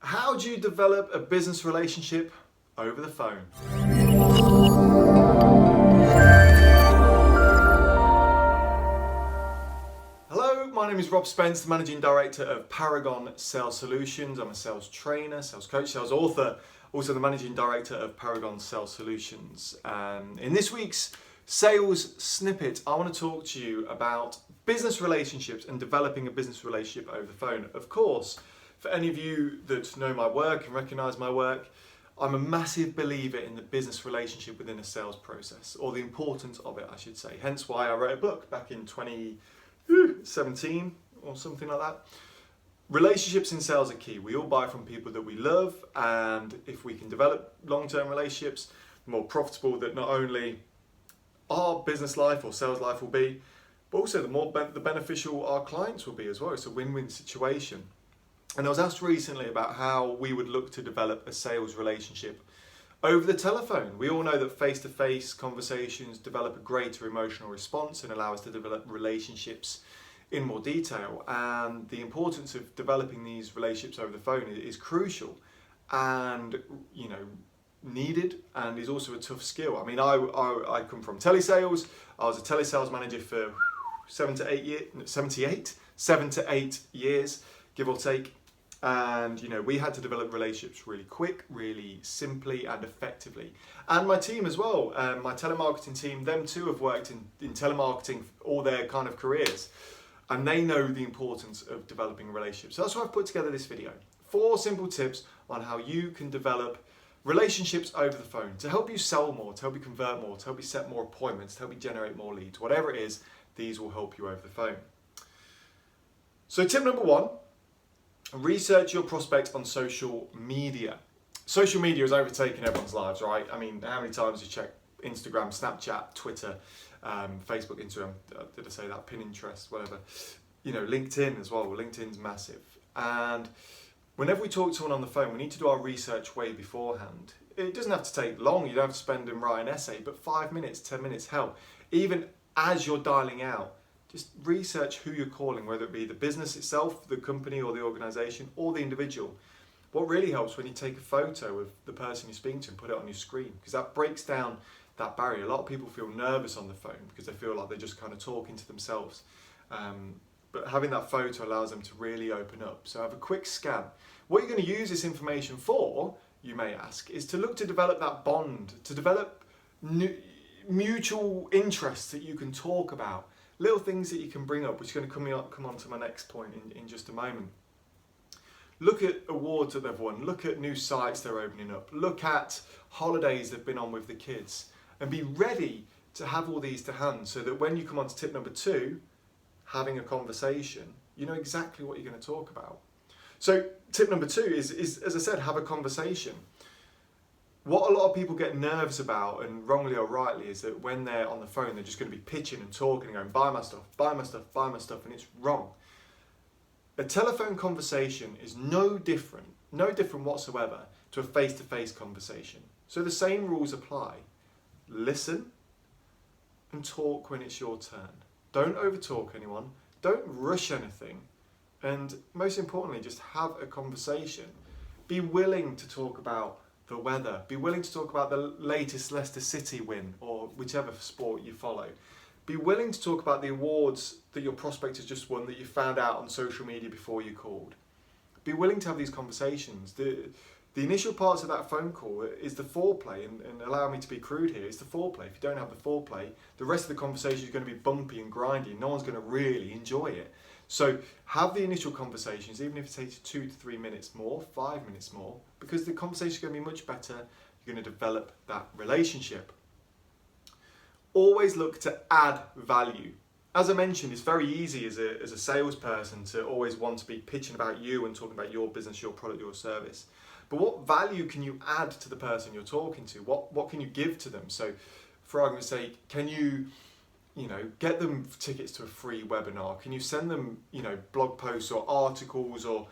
How do you develop a business relationship over the phone? Hello, my name is Rob Spence, the Managing Director of Paragon Sales Solutions. I'm a sales trainer, sales coach, sales author, also the Managing Director of Paragon Sales Solutions. In this week's Sales Snippet, I want to talk to you about business relationships and developing a business relationship over the phone. Of course, for any of you that know my work and recognise my work, I'm a massive believer in the business relationship within a sales process, or the importance of it, I should say. Hence why I wrote a book back in 2017 or something like that. Relationships in sales are key. We all buy from people that we love, and if we can develop long-term relationships, the more profitable that not only our business life or sales life will be, but also the more beneficial our clients will be as well. It's a win-win situation. And I was asked recently about how we would look to develop a sales relationship over the telephone. We all know that face-to-face conversations develop a greater emotional response and allow us to develop relationships in more detail. And the importance of developing these relationships over the phone is crucial and, needed, and is also a tough skill. I mean, I come from telesales. I was a telesales manager for 7 to 8 years, give or take. And we had to develop relationships really quick, really simply and effectively. And my team as well, my telemarketing team, them too have worked in telemarketing all their kind of careers. And they know the importance of developing relationships. So that's why I've put together this video. 4 simple tips on how you can develop relationships over the phone to help you sell more, to help you convert more, to help you set more appointments, to help you generate more leads. Whatever it is, these will help you over the phone. So tip number 1, research your prospect on social media. Social media has overtaken everyone's lives, right? I mean, how many times you check Instagram, Snapchat, Twitter, Facebook, Instagram, did I say that? Pinterest, whatever. LinkedIn as well. LinkedIn's massive. And whenever we talk to someone on the phone, we need to do our research way beforehand. It doesn't have to take long. You don't have to spend and write an essay, but 5 minutes, 10 minutes help. Even as you're dialing out, just research who you're calling, whether it be the business itself, the company or the organisation, or the individual. What really helps when you take a photo of the person you're speaking to and put it on your screen, because that breaks down that barrier. A lot of people feel nervous on the phone because they feel like they're just kind of talking to themselves. But having that photo allows them to really open up. So have a quick scan. What you're going to use this information for, you may ask, is to look to develop that bond, to develop mutual interests that you can talk about. Little things that you can bring up, which is going to come on to my next point in just a moment. Look at awards that they've won. Look at new sites they're opening up. Look at holidays they've been on with the kids. And be ready to have all these to hand so that when you come on to tip number 2, having a conversation, you know exactly what you're going to talk about. So tip number 2 is, as I said, have a conversation. What a lot of people get nerves about, and wrongly or rightly, is that when they're on the phone, they're just going to be pitching and talking and going, buy my stuff, buy my stuff, buy my stuff, and it's wrong. A telephone conversation is no different whatsoever to a face-to-face conversation. So the same rules apply. Listen and talk when it's your turn. Don't overtalk anyone. Don't rush anything. And most importantly, just have a conversation. Be willing to talk about the weather. Be willing to talk about the latest Leicester City win or whichever sport you follow. Be willing to talk about the awards that your prospect has just won that you found out on social media before you called. Be willing to have these conversations. The initial parts of that phone call is the foreplay, and allow me to be crude here, it's the foreplay. If you don't have the foreplay, the rest of the conversation is going to be bumpy and grindy, and no one's going to really enjoy it. So have the initial conversations, even if it takes 2 to 3 minutes more, 5 minutes more, because the conversation is going to be much better. You're going to develop that relationship. Always look to add value. As I mentioned, it's very easy as a salesperson to always want to be pitching about you and talking about your business, your product, your service. But what value can you add to the person you're talking to? What can you give to them? So for argument's sake, can you get them tickets to a free webinar? Can you send them, blog posts or articles or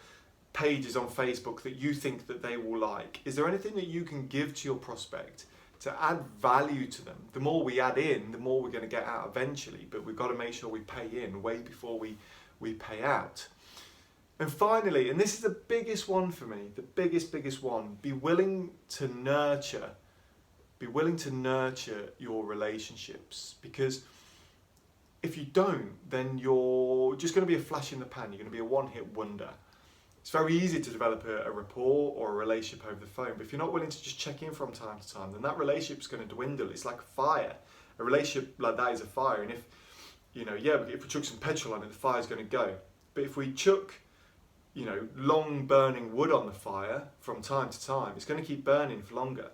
pages on Facebook that you think that they will like? Is there anything that you can give to your prospect to add value to them? The more we add in, the more we're going to get out eventually, but we've got to make sure we pay in way before we pay out. And finally, and this is the biggest one for me, the biggest one, be willing to nurture your relationships, because if you don't, then you're just going to be a flash in the pan. You're going to be a one-hit wonder. It's very easy to develop a rapport or a relationship over the phone, but if you're not willing to just check in from time to time, then that relationship's going to dwindle. It's like a fire. A relationship like that is a fire, and if we chuck some petrol on it, the fire's going to go. But if we chuck, long burning wood on the fire from time to time, it's going to keep burning for longer.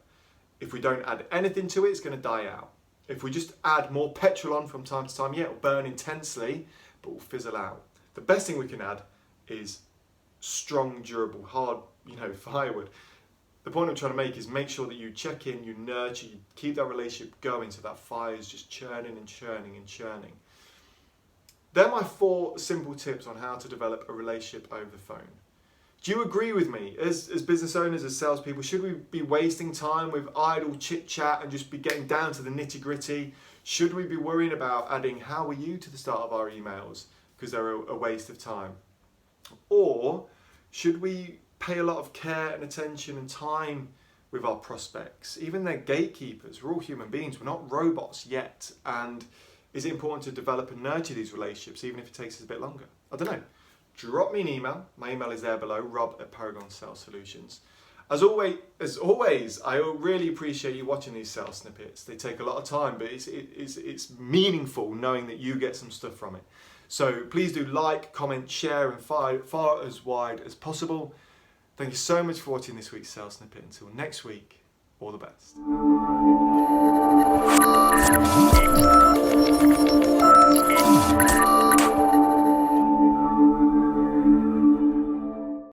If we don't add anything to it, it's going to die out. If we just add more petrol on from time to time, it'll burn intensely, but will fizzle out. The best thing we can add is strong, durable, hard, firewood. The point I'm trying to make is make sure that you check in, you nurture, you keep that relationship going so that fire is just churning and churning and churning. They're my 4 simple tips on how to develop a relationship over the phone. Do you agree with me? As business owners, as salespeople, should we be wasting time with idle chit chat and just be getting down to the nitty gritty? Should we be worrying about adding "how are you" to the start of our emails because they're a waste of time? Or should we pay a lot of care and attention and time with our prospects? Even they're gatekeepers. We're all human beings. We're not robots yet. And is it important to develop and nurture these relationships even if it takes us a bit longer? I don't know. Drop me an email. My email is there below, rob@Paragon Sales Solutions. As always, I really appreciate you watching these sales snippets. They take a lot of time, but it's meaningful knowing that you get some stuff from it. So please do like, comment, share, and far as wide as possible. Thank you so much for watching this week's sales snippet. Until next week, all the best.